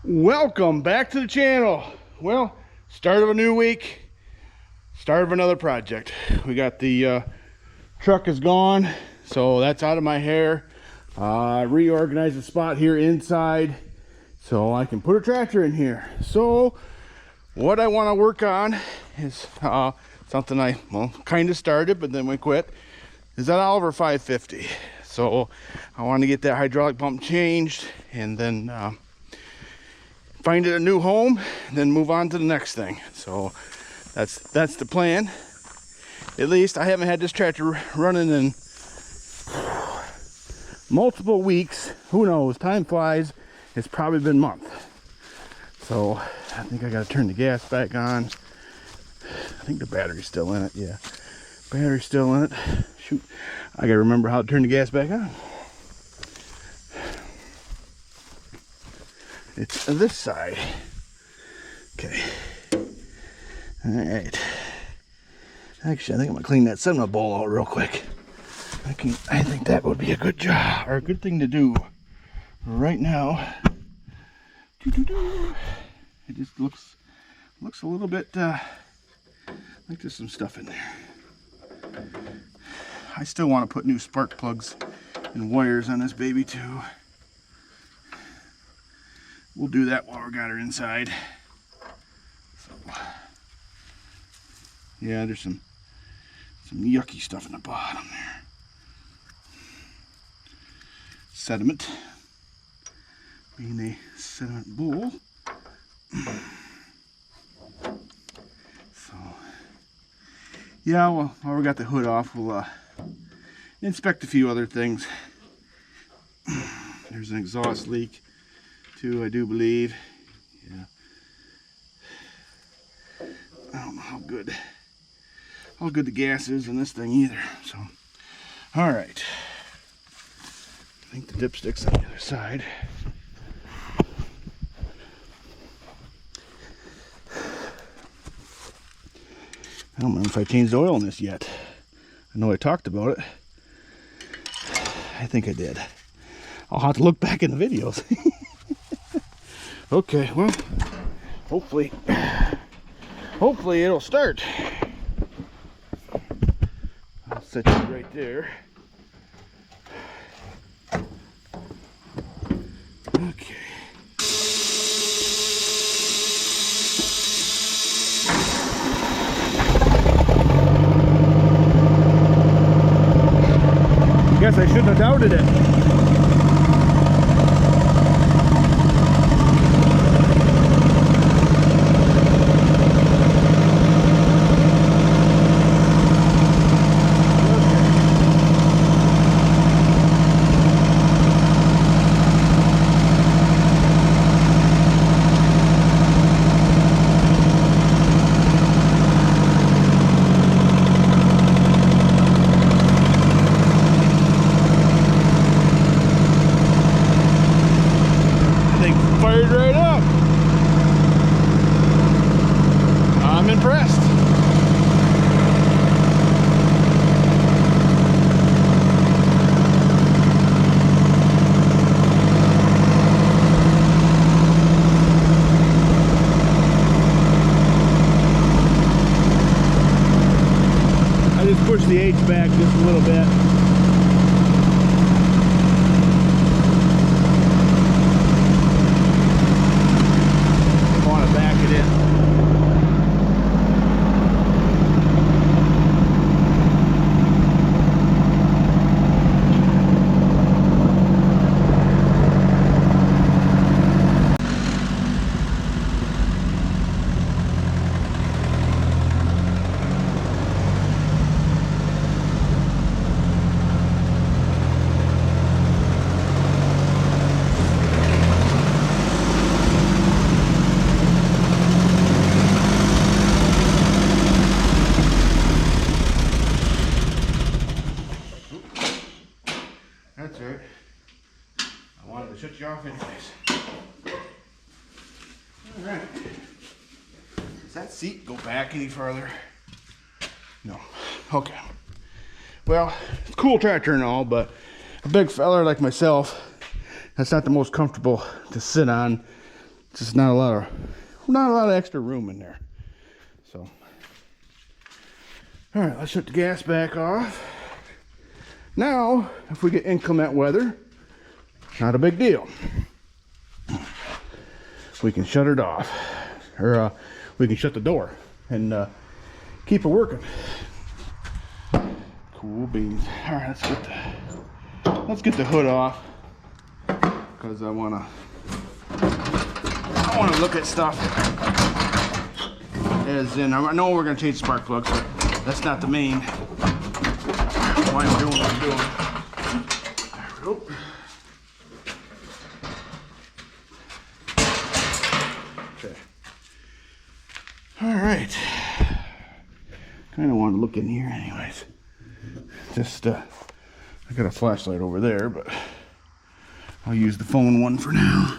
Welcome back to the channel. Well, start of a new week, start of another project. We got the truck is gone, so that's out of my hair. Reorganized the spot here inside so I can put a tractor in here. So what I want to work on is something I kind of started but then we quit, is that Oliver 550. So I want to get that hydraulic pump changed and then find it a new home, then move on to the next thing. So that's the plan. At least I haven't had this tractor running in multiple weeks. Who knows? Time flies. It's probably been months. So I think I got to turn the gas back on. I think the battery's still in it. Yeah, battery's still in it. Shoot, I got to remember how to turn the gas back on. It's this side. Okay. All right. Actually, I think I'm gonna clean that cinema bowl out real quick. I think that would be a good job, or a good thing to do right now. It just looks a little bit like there's some stuff in there. I still want to put new spark plugs and wires on this baby too. We'll do that while we got her inside. So, yeah, there's some yucky stuff in the bottom there. Sediment. Being a sediment bowl. So, yeah, well, while we got the hood off, we'll inspect a few other things. There's an exhaust leak too, I do believe. Yeah. I don't know how good the gas is in this thing either. So, all right. I think the dipstick's on the other side. I don't know if I changed the oil in this yet. I know I talked about it. I think I did. I'll have to look back in the videos. Okay, well, hopefully it'll start. I'll set you right there. Okay. Guess I shouldn't have doubted it. Fired right up. I'm impressed. I just pushed the H back just a little bit. That's right. I wanted to shut you off anyways. Alright. Does that seat go back any further? No. Okay. Well, it's a cool tractor and all, but a big fella like myself, that's not the most comfortable to sit on. just not a lot of extra room in there. So, all right, let's shut the gas back off. Now, if we get inclement weather, not a big deal. We can shut it off, or we can shut the door and keep it working. Cool beans. All right, let's get the hood off, because I wanna look at stuff. As in, I know we're gonna change spark plugs, but that's not the main why I'm doing what I'm doing. There we go. Okay. All right. Kind of want to look in here, anyways. Just I got a flashlight over there, but I'll use the phone one for now.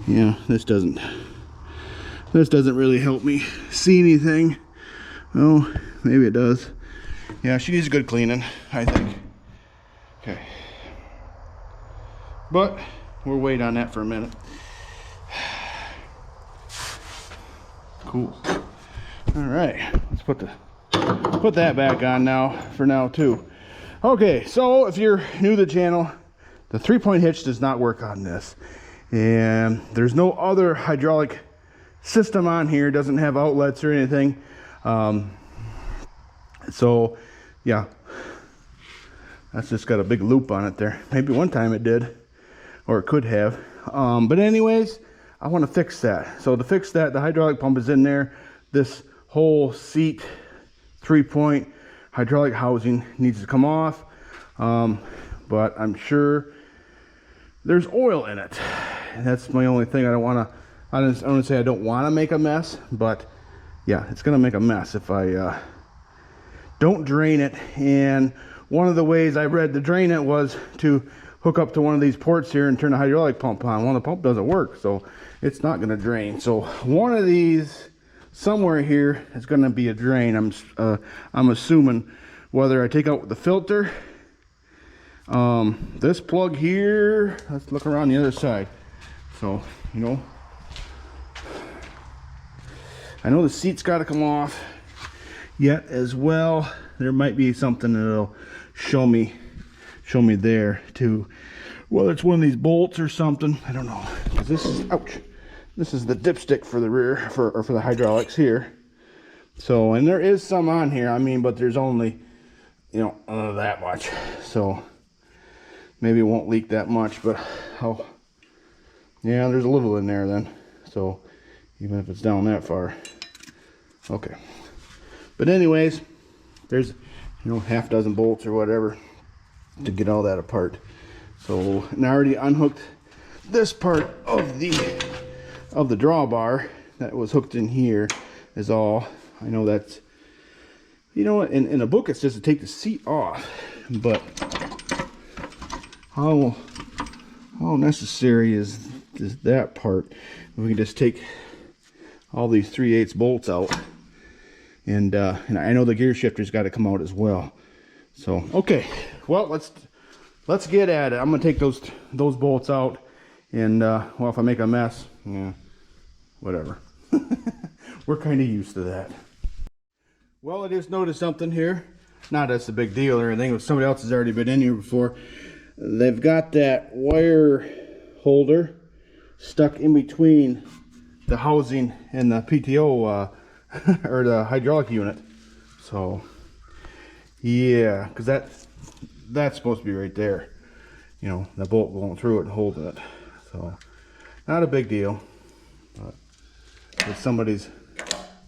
Yeah, this doesn't really help me see anything. Oh, maybe it does. Yeah, she needs a good cleaning, I think. Okay. But we'll wait on that for a minute. Cool. All right, let's put that back on now, for now too. Okay, so if you're new to the channel, the 3-point hitch does not work on this. And there's no other hydraulic system on here. It doesn't have outlets or anything. So yeah, that's just got a big loop on it there. Maybe one time it did, or it could have. But anyways, I want to fix that. So to fix that, the hydraulic pump is in there. This whole seat 3-point hydraulic housing needs to come off. But I'm sure there's oil in it. That's my only thing. I don't want to say I don't want to make a mess, but yeah, it's going to make a mess if I don't drain it. And one of the ways I read to drain it was to hook up to one of these ports here and turn the hydraulic pump on. Well, the pump doesn't work, so it's not going to drain. So one of these somewhere here is going to be a drain. I'm assuming, whether I take out the filter, this plug here. Let's look around the other side. So, you know, I know the seat's got to come off yet as well. There might be something that'll show me there too, whether it's one of these bolts or something. I don't know, because this is, ouch, this is the dipstick for the rear, for the hydraulics here. So, and there is some on here, I mean, but there's only, you know, that much. So maybe it won't leak that much, but yeah, there's a little in there then. So even if it's down that far. Okay. But anyways, there's, you know, half dozen bolts or whatever to get all that apart. So, and I already unhooked this part of the drawbar that was hooked in here is all. I know that's, you know, in a book it's just to take the seat off, but how necessary is that part? We can just take all these 3/8 bolts out, and I know the gear shifter's got to come out as well. So okay, well, let's get at it. I'm gonna take those bolts out, and well, if I make a mess, yeah, whatever. We're kind of used to that. Well, I just noticed something here. Not that's a big deal or anything, but somebody else has already been in here before. They've got that wire holder stuck in between the housing and the PTO or the hydraulic unit. So yeah, because that's supposed to be right there, you know, the bolt going through it and holding it. So not a big deal, but somebody's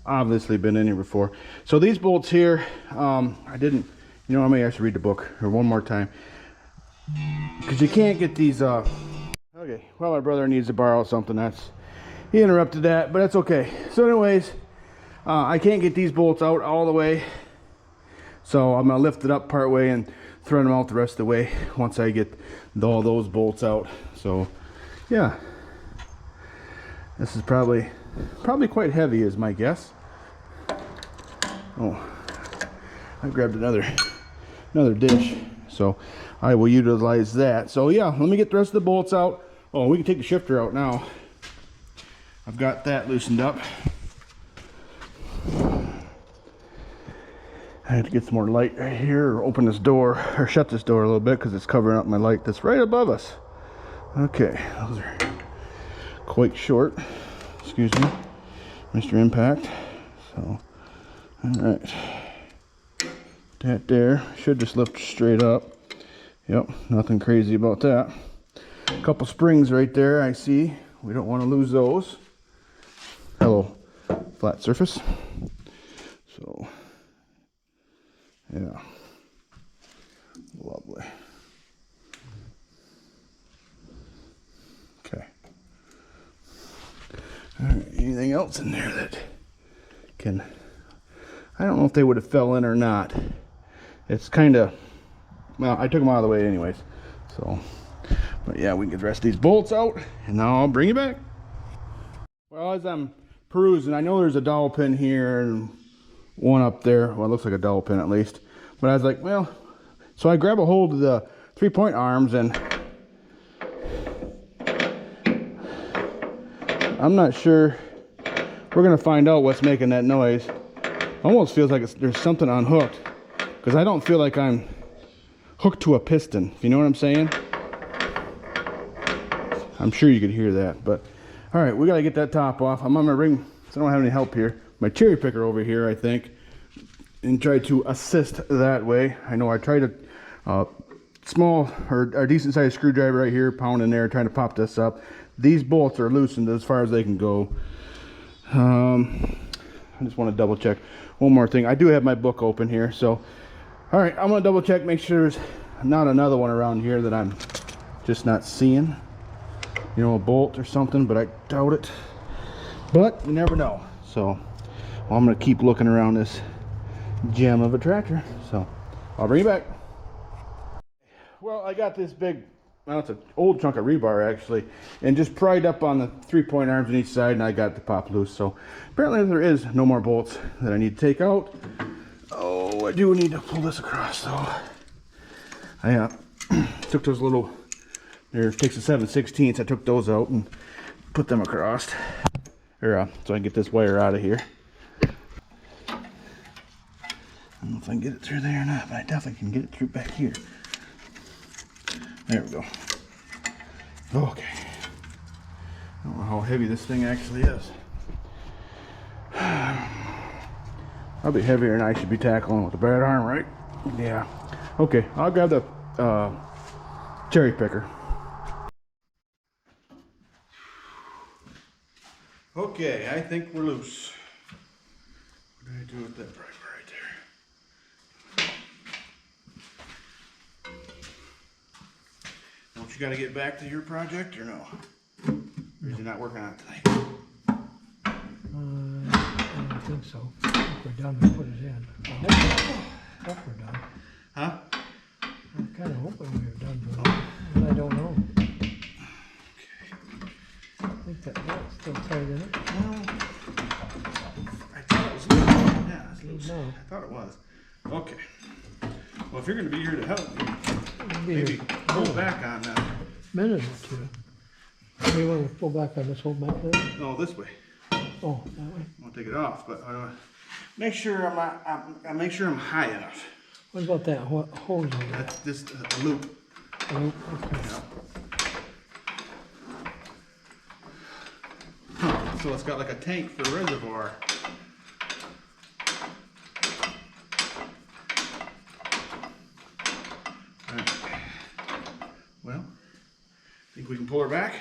obviously been in here before. So these bolts here, I didn't, you know, I may actually read the book or one more time, because you can't get these okay, well, my brother needs to borrow something. He interrupted that, but that's okay. So anyways, I can't get these bolts out all the way, so I'm gonna lift it up part way and thread them out the rest of the way once I get all those bolts out. So yeah, this is probably quite heavy is my guess. Oh, I grabbed another dish, so I will utilize that. So yeah, let me get the rest of the bolts out. Oh, we can take the shifter out now. I've got that loosened up. I had to get some more light right here, or open this door, or shut this door a little bit because it's covering up my light that's right above us. Okay, those are quite short. Excuse me, Mr. Impact. So, all right. That there should just lift straight up. Yep, nothing crazy about that. A couple springs right there, I see. We don't want to lose those. Hello, flat surface. So, yeah, lovely. Okay. All right, anything else in there that can, I don't know if they would have fell in or not. It's kind of, well, I took them out of the way anyways. So, but yeah, we can get the rest of these bolts out and now I'll bring you back. Well, as I'm perusing, I know there's a dowel pin here and one up there. Well, it looks like a dowel pin at least. But I was like, well, so I grab a hold of the 3-point arms and I'm not sure. We're gonna find out what's making that noise. Almost feels like there's something unhooked because I don't feel like I'm hooked to a piston, if you know what I'm saying. I'm sure you could hear that, but all right, we gotta get that top off. I'm gonna bring, so I don't have any help here, my cherry picker over here, I think, and try to assist that way. I know I tried a small or decent sized screwdriver right here, pounding there, trying to pop this up. These bolts are loosened as far as they can go. I just want to double check one more thing. I do have my book open here, so all right, I'm gonna double check, make sure there's not another one around here that I'm just not seeing, you know, a bolt or something, but I doubt it, but you never know. So well, I'm gonna keep looking around this gem of a tractor, so I'll bring you back. Well, I got this big, well, it's an old chunk of rebar actually, and just pried up on the 3-point arms on each side, and I got the pop loose. So apparently there is no more bolts that I need to take out. Oh, I do need to pull this across though. I took those little, there takes a 7/16. I took those out and put them across, or so I can get this wire out of here. I don't know if I can get it through there or not, but I definitely can get it through back here. There we go. Okay. I don't know how heavy this thing actually is. Probably heavier than I should be tackling with a bad arm, right? Yeah. Okay, I'll grab the cherry picker. Okay, I think we're loose. What did I do with that primer right there? Don't you got to get back to your project or no? Or is he not working on it tonight? I don't think so. I think we're done. We put it in. I hope we're done. Huh? I'm kind of hoping we're done, but I don't know. Okay. I think that bolt's still tight in it. Well, I thought it was loose. Yeah, it's loose. No. I thought it was. Okay. Well, if you're going to be here to help me, maybe pull back on that. Minute or two. Do you want to pull back on this whole back there? No, this way. Oh, that way. I want to take it off, but make sure I make sure I'm high enough. What about that hose over there? That's just a loop. Oh, okay. Huh, so it's got like a tank for a reservoir. Right. Well, think we can pull her back?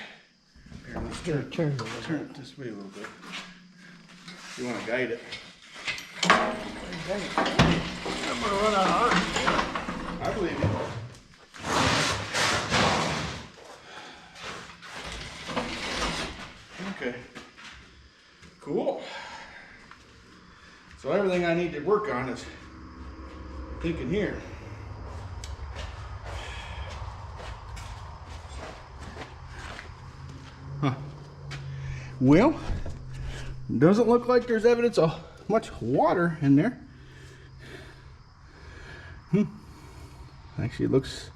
Here, let's turn it this way a little bit. You want to guide it. I'm going to run out of arms. I believe you. Okay. Cool. So everything I need to work on is thinking here. Huh. Well, doesn't look like there's evidence of much water in there. Actually, it looks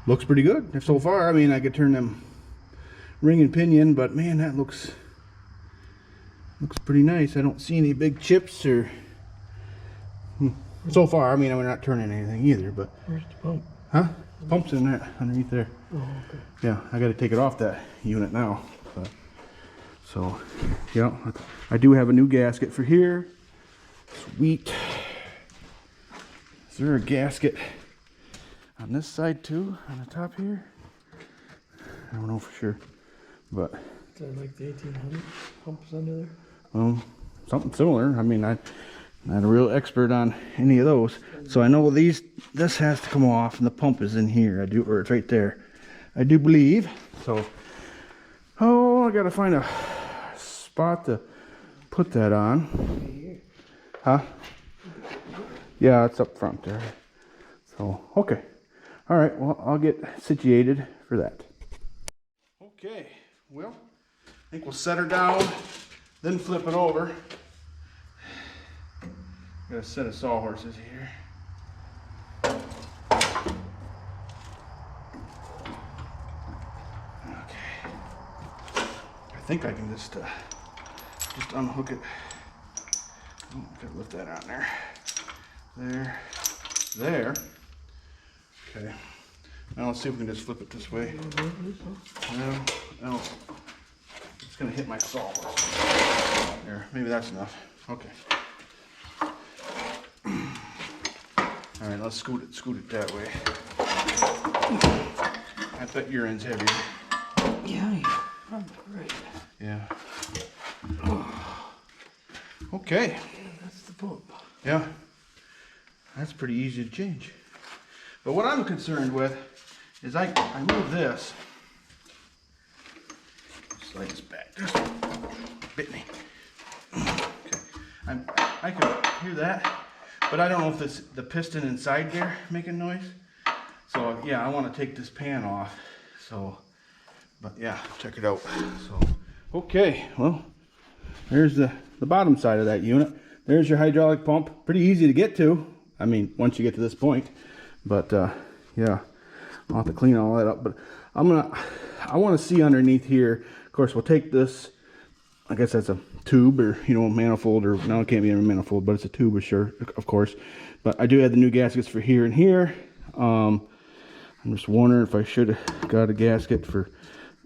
looks pretty good so far. I mean, I could turn them ring and pinion, but man, that looks pretty nice. I don't see any big chips or so far. I mean, we're not turning anything either, but Where's the pump? huh? The pump's in there underneath there. Oh, okay. Yeah, I got to take it off that unit now. But, so, yeah, I do have a new gasket for here. Sweet. Is there a gasket on this side too, on the top here? I don't know for sure, but Is that like the 1800 pumps under there? something similar. I mean, I'm not a real expert on any of those, so I know this has to come off, and the pump is in here. I do, or it's right there. I do believe so. Oh, I gotta find a spot to put that on. Huh? Yeah, it's up front there. So, okay. All right, well, I'll get situated for that. Okay, well, I think we'll set her down, then flip it over. Got a set of sawhorses here. Okay. I think I can just unhook it. Oh, gotta lift that on there. There. Okay. Now let's see if we can just flip it this way. No. It's gonna hit my sawhorse. There, maybe that's enough. Okay. All right, let's scoot it that way. I bet your end's heavier. Yeah, probably right. Yeah. Okay. Yeah, that's the pump. Yeah. That's pretty easy to change. But what I'm concerned with is I move this. Slide this back. Just bit me. Okay. I can hear that, but I don't know if it's the piston inside there making noise. So yeah, I want to take this pan off. So, but yeah, check it out. So, okay, well, there's the bottom side of that unit. There's your hydraulic pump. Pretty easy to get to. I mean, once you get to this point. But yeah, I'll have to clean all that up. But I want to see underneath here. Of course, we'll take this. I guess that's a tube or manifold, or no, it can't be a manifold, but it's a tube, sure, of course. But I do have the new gaskets for here and here. I'm just wondering if I should have got a gasket for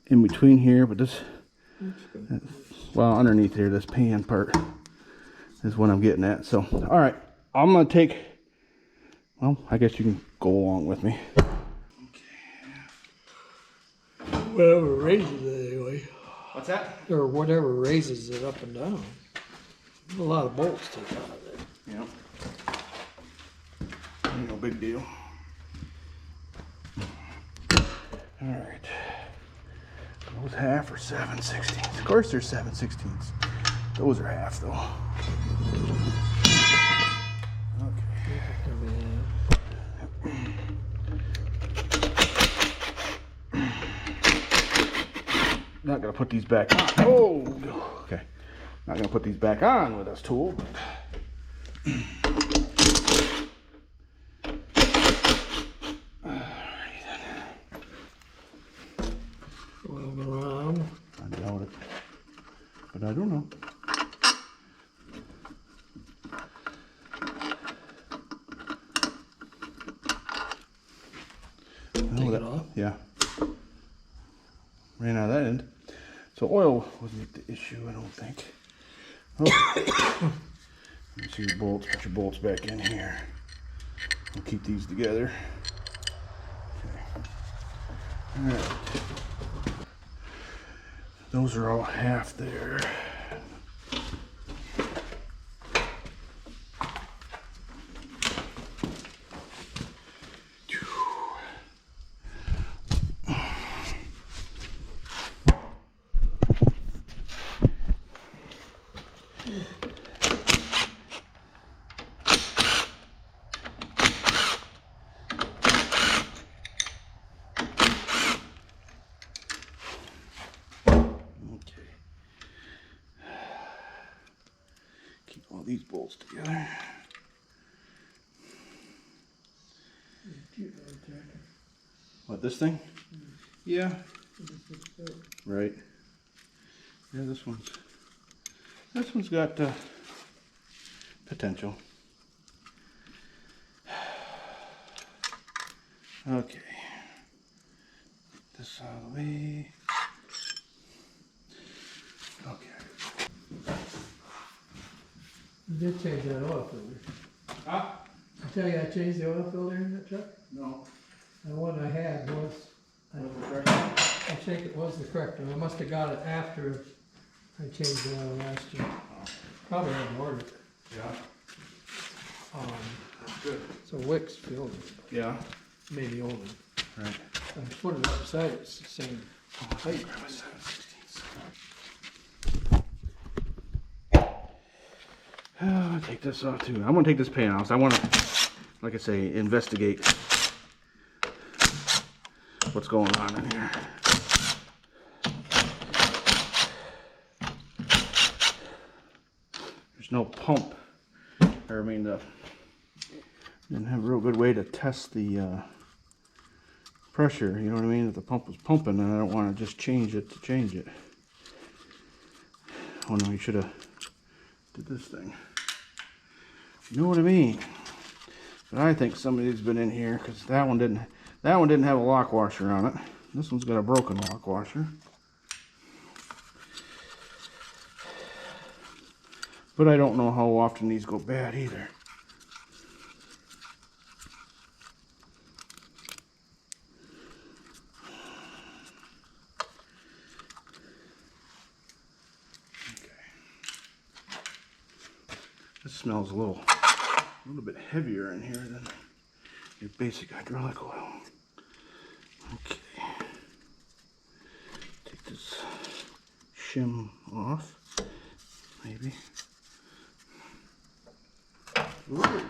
in between here, but this, well, underneath here, this pan part is what I'm getting at. So, all right, I'm gonna take. Well, I guess you can go along with me. Whatever raises it anyway. What's that? Or whatever raises it up and down. A lot of bolts take out of it. Yeah. No big deal. All right. Those half or 7/16. Of course they're 7/16. Those are half though. Not gonna put these back on. Oh, okay. Not gonna put these back on with this tool. Alrighty then. Well, around. I doubt it, but I don't know. Take it off? Yeah. Ran out of that end. So oil wasn't the issue, I don't think. Oh. Let me see your bolts. Put your bolts back in here. We'll keep these together. Okay. All right. Those are all half there. All these bolts together. What? What, this thing? Yeah. Right. Yeah, this one's got potential. Okay. Get this out of the way. Okay. You did change that oil filter. Huh? I tell you, I changed the oil filter in that truck. No. The one I had was, I think it was the correct one. I must have got it after I changed the oil last year. Probably hadn't ordered it. Yeah. That's good. So Wicks filled it, Yeah. maybe old. Right. I put it upside, it's the same height. I'll take this off too. I'm gonna take this pan off. So I want to, like I say, investigate what's going on in here. There's no pump. Or I mean, didn't have a real good way to test the pressure. You know what I mean? If the pump was pumping, and I don't want to just change it to change it. Oh no, you should have did this thing. You know what I mean? But I think somebody's been in here because that one didn't have a lock washer on it. This one's got a broken lock washer. But I don't know how often these go bad either. This smells a little bit heavier in here than your basic hydraulic oil. Okay. Take this shim off, maybe. Ooh.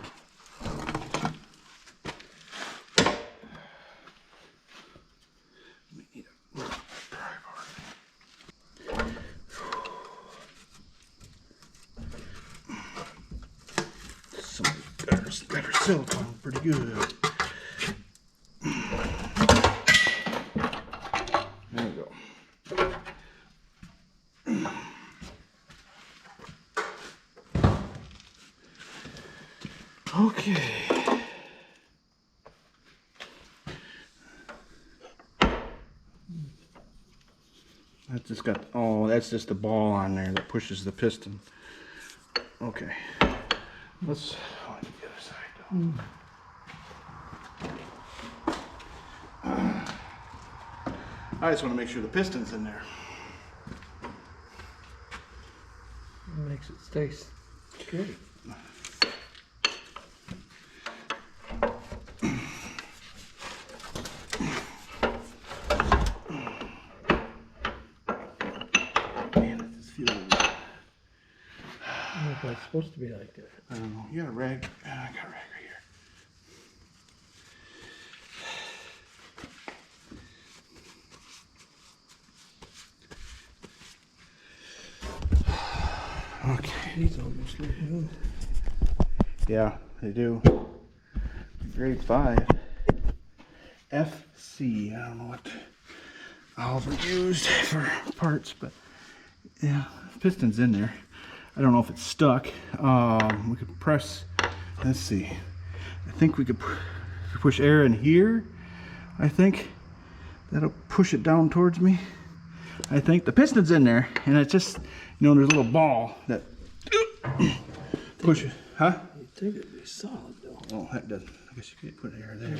Better silicone, pretty good. There we go. Okay. That's just got, oh, that's just the ball on there that pushes the piston. Okay. Let's, oh, I need the other side though. I just want to make sure the piston's in there. It makes it stay good. Man, this feels. I don't know if it's supposed to be like that. I don't know. You got a rag? I got a rag right here. Okay. These almost look new. Yeah, they do. Grade 5. FC. I don't know what Oliver used for parts, but yeah, piston's in there. I don't know if it's stuck. We could press, let's see. I think we could push air in here. I think that'll push it down towards me. I think the piston's in there, and it's just, you know, there's a little ball that pushes. Huh? You'd think it'd be solid though. Oh, that doesn't. I guess you could put air there,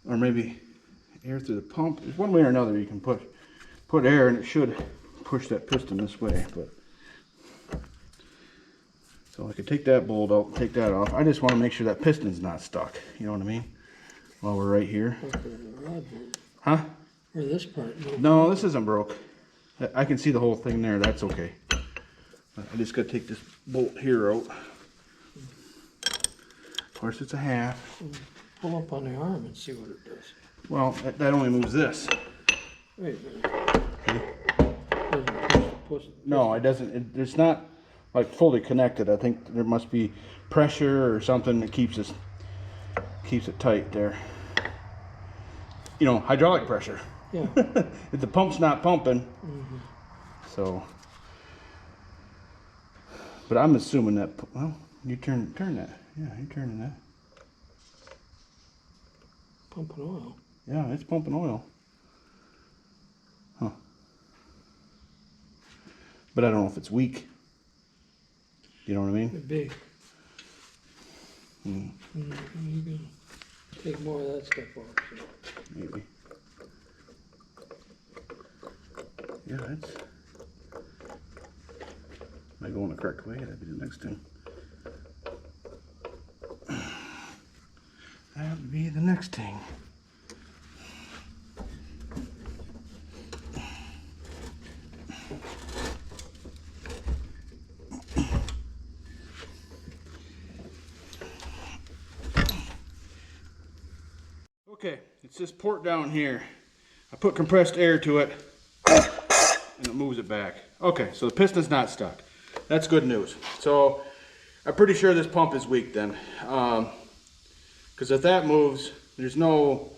or maybe air through the pump. There's one way or another you can put air, and it should push that piston this way. But so I could take that bolt out, take that off. I just want to make sure that piston's not stuck. You know what I mean? While we're right here. Huh? Or this part. No, this isn't broke. I can see the whole thing there. That's okay. I just got to take this bolt here out. Of course, it's a half. Pull up on the arm and see what it does. Well, that only moves this. Wait a minute. No, it doesn't. It's not like fully connected. I think there must be pressure or something that keeps it tight there. you know, hydraulic pressure. Yeah. If the pump's not pumping, so. But I'm assuming that, well, you turn that. Yeah, you're turning that. Pumping oil. Yeah, it's pumping oil. Huh. But I don't know if it's weak. You know what I mean? It'd be. You can take more of that stuff off. So. Maybe. Yeah, it's. Am I going the correct way? That'd be the next thing. That would be the next thing. Okay, it's this port down here. I put compressed air to it and it moves it back. Okay, so the piston's not stuck. That's good news. So I'm pretty sure this pump is weak then. Because if that moves, there's no,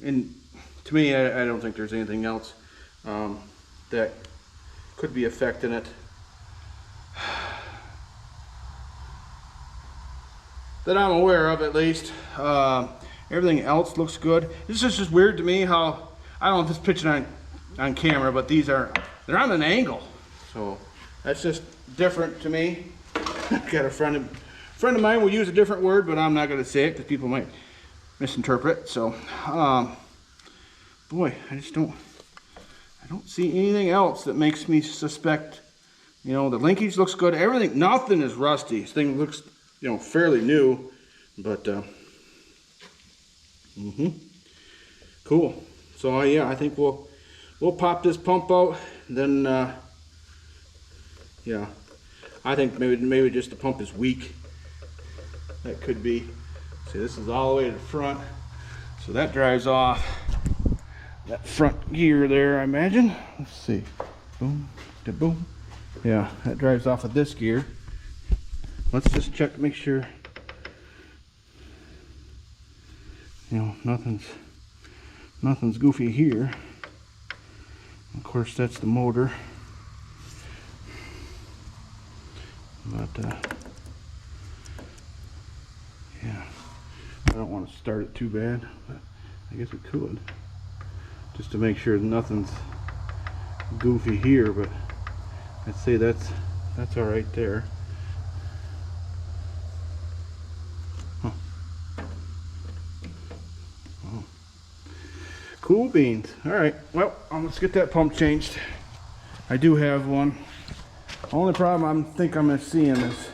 and to me, I don't think there's anything else that could be affecting it. That I'm aware of, at least. Everything else looks good. This is just weird to me how, I don't know if this picture on camera, but they're on an angle. So that's just different to me. Got a friend of mine will use a different word, but I'm not going to say it because people might misinterpret. So, boy, I don't see anything else that makes me suspect. You know, the linkage looks good. Everything, nothing is rusty. This thing looks, you know, fairly new, but cool. So yeah, I think we'll pop this pump out. Then yeah, I think maybe just the pump is weak. That could be. See, this is all the way to the front, so that drives off that front gear there, I imagine. Let's see. Boom, da boom. Yeah, that drives off of this gear. Let's just check, make sure. You know, nothing's goofy here. Of course, that's the motor. But yeah, I don't want to start it too bad, but I guess we could, just to make sure nothing's goofy here. But I'd say that's all right there. Huh. Oh. Cool beans. All right, well, let's get that pump changed. I do have one. Only problem I'm seeing is,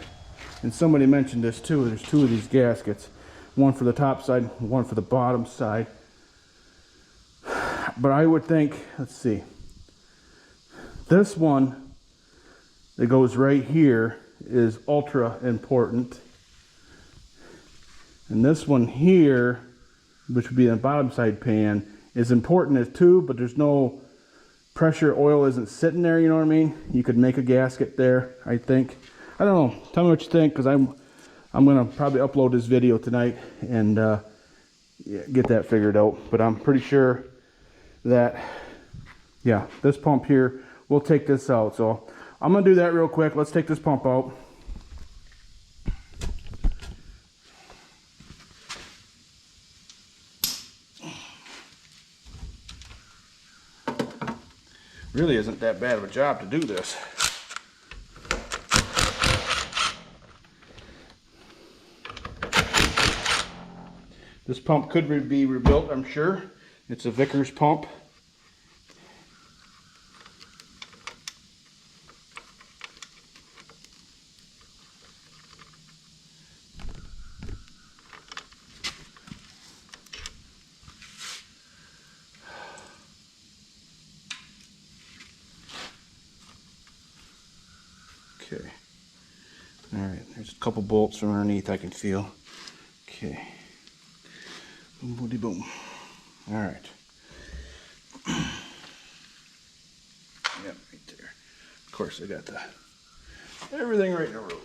and somebody mentioned this too, there's two of these gaskets. One for the top side, one for the bottom side. But I would think, let's see, this one that goes right here is ultra important. And this one here, which would be the bottom side pan, is important as too, but there's no pressure, oil isn't sitting there, you know what I mean? You could make a gasket there, I think. I don't know, tell me what you think, because I'm gonna probably upload this video tonight and yeah, get that figured out. But I'm pretty sure that, yeah, this pump here, we'll take this out. So I'm gonna do that real quick. Let's take this pump out. Really isn't that bad of a job to do this. This pump could be rebuilt, I'm sure. It's a Vickers pump. Okay. All right, there's a couple bolts from underneath I can feel. Okay. Boom, boom, boom. All right. Yep, right there. Of course, I got everything right in the road.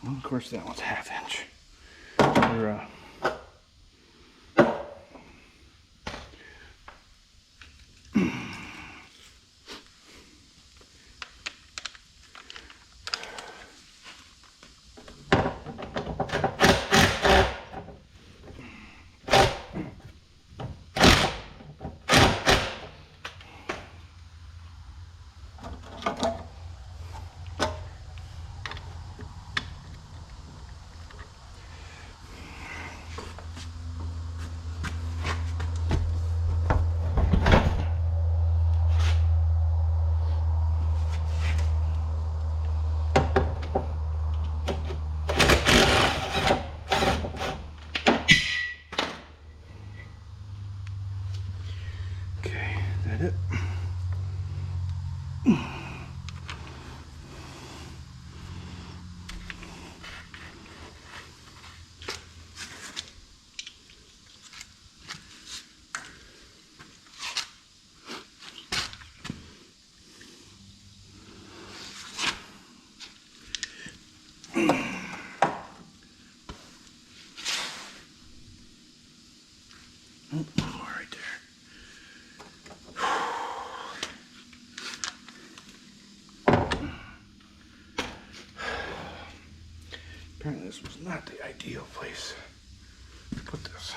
Well, of course, that one's a 1/2 inch. Or, okay, is that it? Oh, right there. Apparently this was not the ideal place to put this.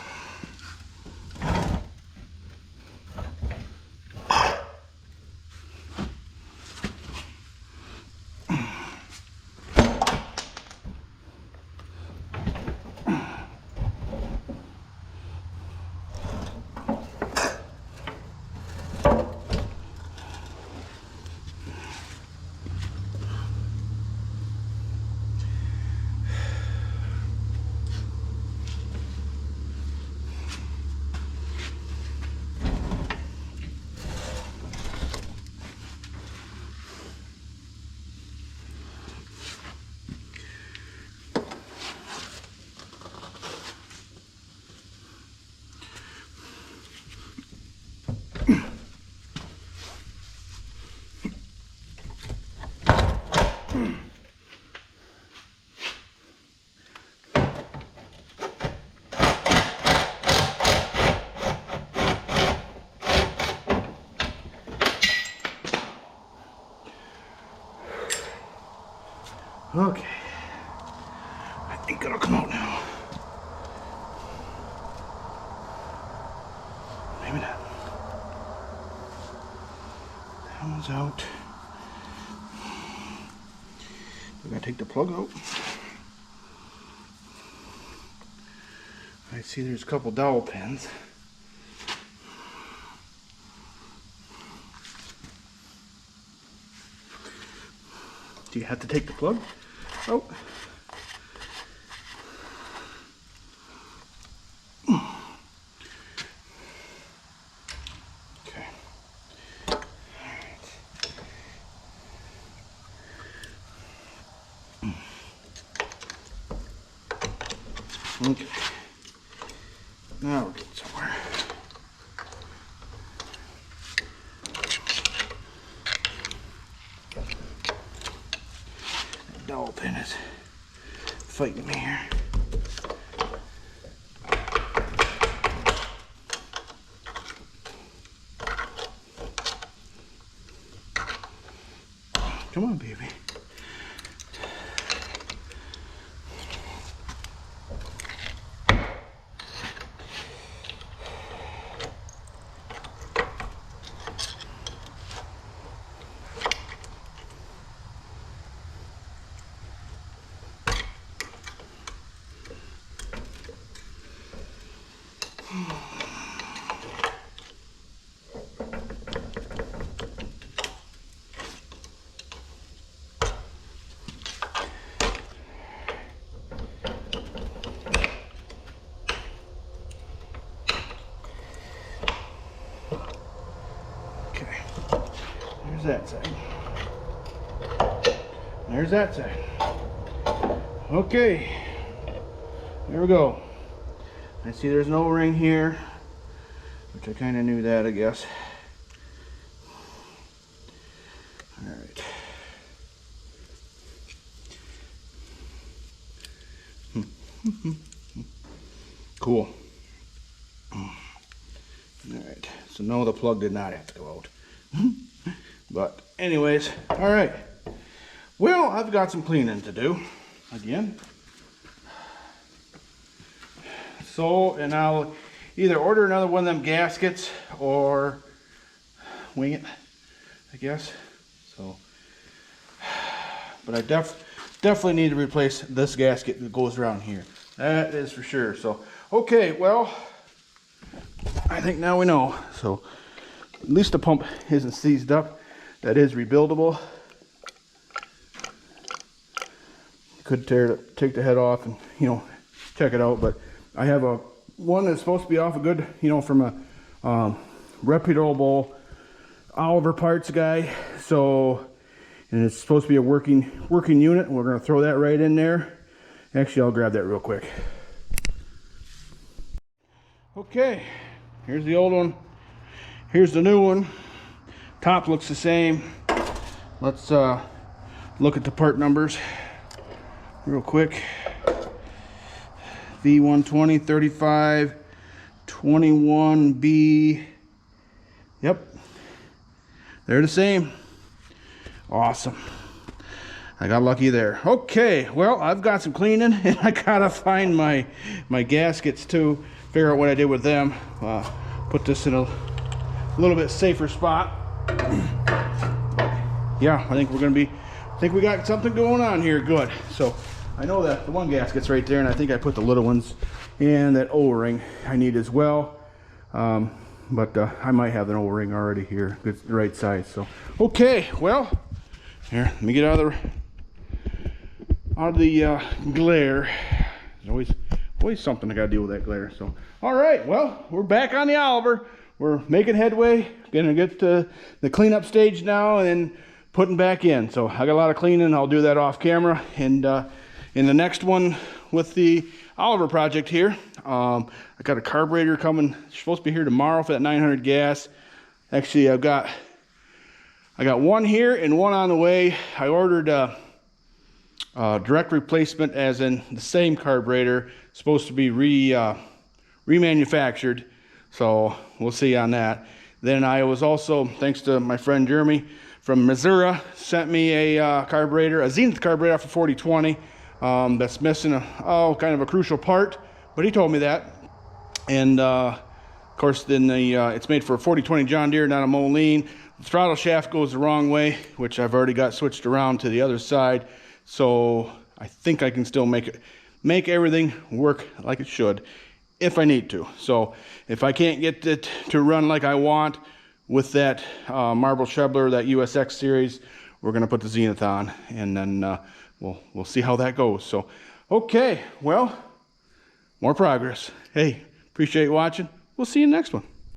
Okay, I think it'll come out now. Maybe not. That one's out. We gotta take the plug out. I see there's a couple dowel pins. Do you have to take the plug out? Okay. Okay. Now we're getting somewhere. That dowel pin is fighting me here. Come on, baby. that side. There's that side. Okay, there we go. I see there's an O-ring here, which I kind of knew that, I guess. All right. Cool. All right, so no, the plug did not have to go out. But anyways, all right. Well, I've got some cleaning to do again. So, and I'll either order another one of them gaskets or wing it, I guess. So, but I definitely need to replace this gasket that goes around here. That is for sure. So, okay, well, I think now we know. So, at least the pump isn't seized up. That is rebuildable. Could take the head off and, you know, check it out. But I have a one that's supposed to be off a good, you know, from a reputable Oliver Parts guy. So, and it's supposed to be a working unit. We're going to throw that right in there. Actually, I'll grab that real quick. Okay, here's the old one. Here's the new one. Top looks the same. Let's look at the part numbers real quick. V120 35 21B. Yep, they're the same. Awesome. I got lucky there. Okay, well, I've got some cleaning, and I gotta find my gaskets too. Figure out what I did with them. Put this in a little bit safer spot. Yeah, I think we got something going on here. Good. So I know that the one gasket's right there, and I think I put the little ones and that O-ring I need as well. But I might have an O-ring already here. It's the right size. So okay, well, here, let me get out of the glare. There's always something I gotta deal with that glare. So all right, well, we're back on the Oliver. We're making headway. Gonna get to the cleanup stage now and then putting back in. So I got a lot of cleaning. I'll do that off camera. And in the next one with the Oliver project here, I got a carburetor coming. It's supposed to be here tomorrow for that 900 gas. Actually, I got one here and one on the way. I ordered direct replacement, as in the same carburetor, supposed to be remanufactured. So we'll see on that. Then I was also, thanks to my friend Jeremy from Missouri, sent me a carburetor, a Zenith carburetor for 4020. That's missing kind of a crucial part, but he told me that. And of course, then it's made for a 4020 John Deere, not a Moline. The throttle shaft goes the wrong way, which I've already got switched around to the other side. So I think I can still make everything work like it should if I need to. So if I can't get it to run like I want with that Marble Shebler, that USX series, we're gonna put the Zenith on, and then we'll see how that goes. So okay, well, more progress. Hey, appreciate you watching. We'll see you in the next one.